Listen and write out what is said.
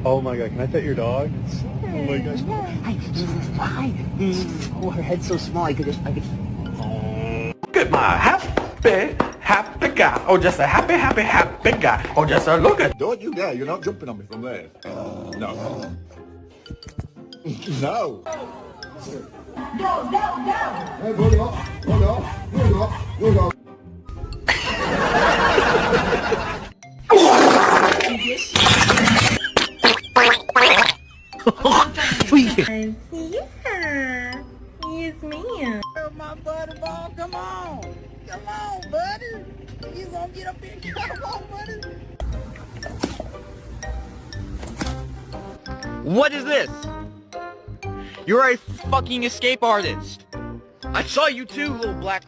Oh my god, can I pet your dog? Oh my gosh. Hi. Oh, her head's so small. I could. Look at my happy guy. Oh, just a happy guy. Oh, just a look at. Don't you dare, you're not jumping on me from there. No. No. Hey, hold on. Yeah, yes ma'am. My buddy, ball, come on, buddy. You gonna get up here? Come on, buddy. What is this? You're a fucking escape artist. I saw you too, little black